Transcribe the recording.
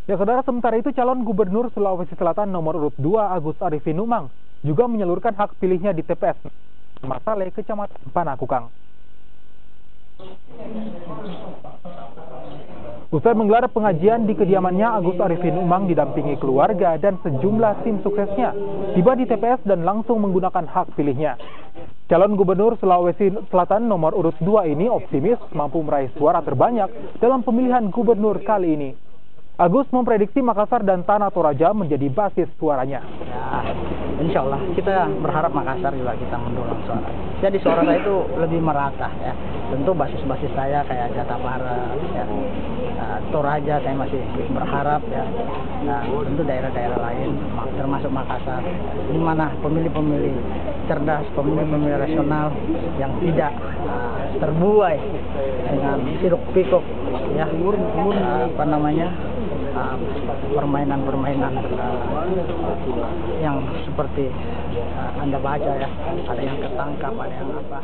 Ya, saudara, sementara itu calon gubernur Sulawesi Selatan nomor urut 2 Agus Arifin Numang juga menyalurkan hak pilihnya di TPS Masale, Kecamatan Panakukang. Usai menggelar pengajian di kediamannya, Agus Arifin Numang didampingi keluarga dan sejumlah tim suksesnya tiba di TPS dan langsung menggunakan hak pilihnya. Calon gubernur Sulawesi Selatan nomor urut 2 ini optimis mampu meraih suara terbanyak dalam pemilihan gubernur kali ini. Agus memprediksi Makassar dan Tanah Toraja menjadi basis suaranya. Ya, insya Allah kita berharap Makassar juga kita mendulang suara. Jadi suara saya itu lebih merata ya. Tentu basis-basis saya kayak Jatah Barat, ya, Toraja saya masih berharap ya. Nah, tentu daerah-daerah lain termasuk Makassar, di mana pemilih-pemilih cerdas, pemilih-pemilih rasional yang tidak terbuai dengan hiruk pikuk ya, permainan-permainan yang seperti Anda baca ya, ada yang ketangkap, ada yang apa.